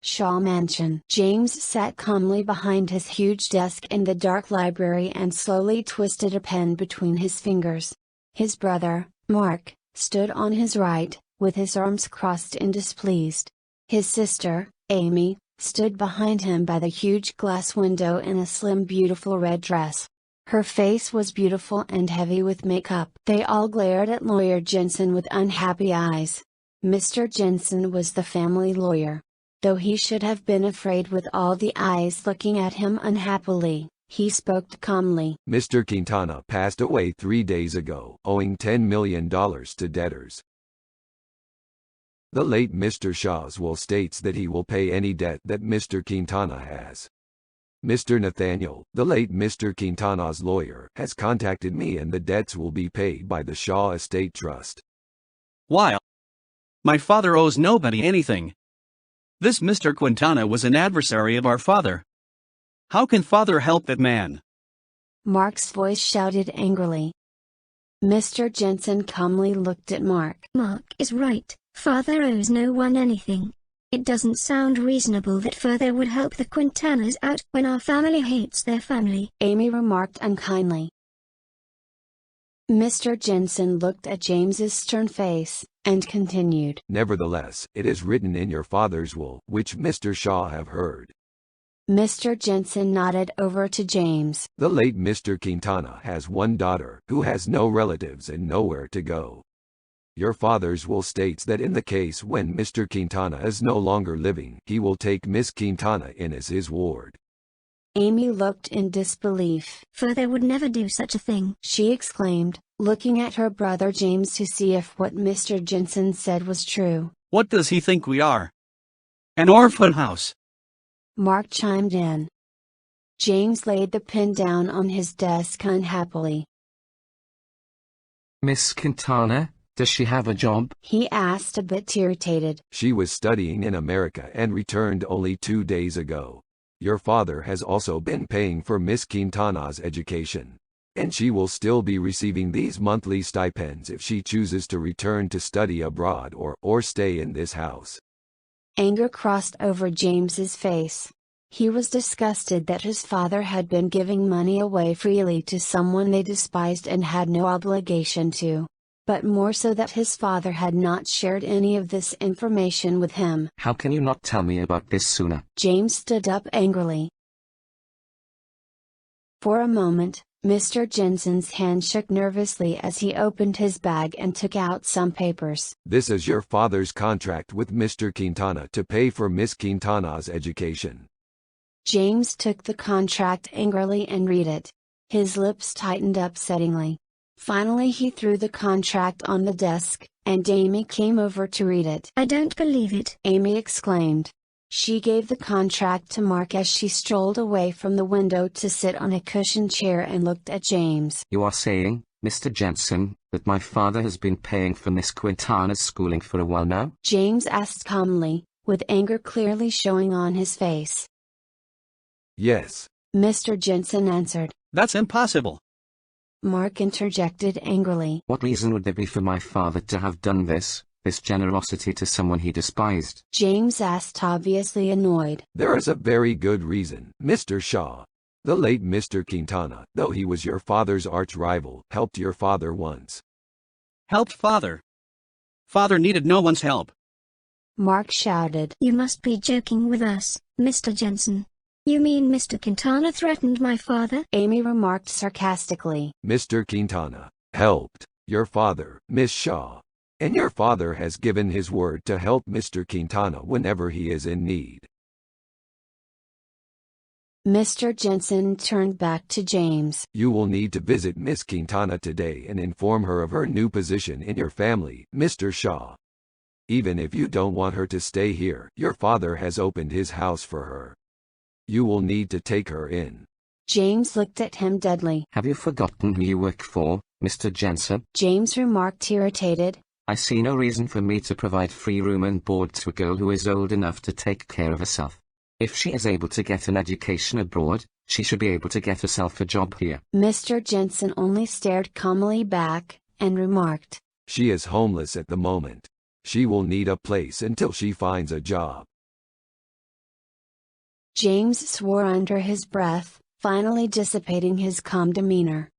Shaw Mansion. James sat calmly behind his huge desk in the dark library and slowly twisted a pen between his fingers. His brother, Mark, stood on his right, with his arms crossed in displeased. His sister, Amy, stood behind him by the huge glass window in a slim beautiful red dress. Her face was beautiful and heavy with makeup. They all glared at Lawyer Jensen with unhappy eyes. Mr. Jensen was the family lawyer. Though he should have been afraid with all the eyes looking at him unhappily, he spoke calmly. Mr. Quintana passed away 3 days ago, owing $10 million to debtors. The late Mr. Shaw's will states that he will pay any debt that Mr. Quintana has. Mr. Nathaniel, the late Mr. Quintana's lawyer, has contacted me and the debts will be paid by the Shaw Estate Trust. Why? My father owes nobody anything. This Mr. Quintana was an adversary of our father. How can father help that man? Mark's voice shouted angrily. Mr. Jensen calmly looked at Mark. Mark is right. Father owes no one anything. It doesn't sound reasonable that father would help the Quintanas out when our family hates their family, Amy remarked unkindly. Mr. Jensen looked at James's stern face, and continued. Nevertheless, it is written in your father's will, which Mr. Shaw have heard. Mr. Jensen nodded over to James. The late Mr. Quintana has one daughter, who has no relatives and nowhere to go. Your father's will states that in the case when Mr. Quintana is no longer living, he will take Miss Quintana in as his ward. Amy looked in disbelief. Father would never do such a thing, she exclaimed, looking at her brother James to see if what Mr. Jensen said was true. What does he think we are? An orphan house? Mark chimed in. James laid the pen down on his desk unhappily. Miss Quintana? Does she have a job? He asked, a bit irritated. She was studying in America and returned only 2 days ago. Your father has also been paying for Miss Quintana's education, and she will still be receiving these monthly stipends if she chooses to return to study abroad or stay in this house. Anger crossed over James's face. He was disgusted that his father had been giving money away freely to someone they despised and had no obligation to. But more so that his father had not shared any of this information with him. How can you not tell me about this sooner? James stood up angrily. For a moment, Mr. Jensen's hand shook nervously as he opened his bag and took out some papers. This is your father's contract with Mr. Quintana to pay for Miss Quintana's education. James took the contract angrily and read it. His lips tightened upsettingly. Finally he threw the contract on the desk, and Amy came over to read it. I don't believe it, Amy exclaimed. She gave the contract to Mark as she strolled away from the window to sit on a cushioned chair and looked at James. You are saying, Mr. Jensen, that my father has been paying for Miss Quintana's schooling for a while now? James asked calmly, with anger clearly showing on his face. Yes, Mr. Jensen answered. That's impossible. Mark interjected angrily. What reason would there be for my father to have done this generosity to someone he despised? James asked, obviously annoyed. There is a very good reason, Mr. Shaw. The late Mr. Quintana, though he was your father's arch-rival, helped your father once. Helped father? Father needed no one's help. Mark shouted. You must be joking with us, Mr. Jensen. You mean Mr. Quintana threatened my father? Amy remarked sarcastically. Mr. Quintana helped your father, Miss Shaw, and your father has given his word to help Mr. Quintana whenever he is in need. Mr. Jensen turned back to James. You will need to visit Miss Quintana today and inform her of her new position in your family, Mr. Shaw. Even if you don't want her to stay here, your father has opened his house for her. You will need to take her in. James looked at him deadly. Have you forgotten who you work for, Mr. Jensen? James remarked, irritated. I see no reason for me to provide free room and board to a girl who is old enough to take care of herself. If she is able to get an education abroad, she should be able to get herself a job here. Mr. Jensen only stared calmly back, and remarked. She is homeless at the moment. She will need a place until she finds a job. James swore under his breath, finally dissipating his calm demeanor.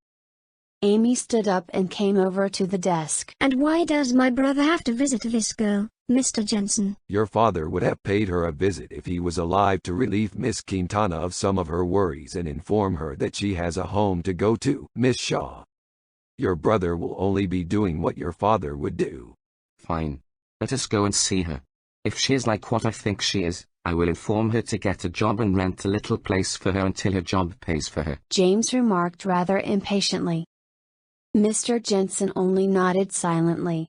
Amy stood up and came over to the desk. And why does my brother have to visit this girl, Mr. Jensen? Your father would have paid her a visit if he was alive to relieve Miss Quintana of some of her worries and inform her that she has a home to go to. Miss Shaw, your brother will only be doing what your father would do. Fine. Let us go and see her. If she is like what I think she is, I will inform her to get a job and rent a little place for her until her job pays for her, James remarked rather impatiently. Mr. Jensen only nodded silently.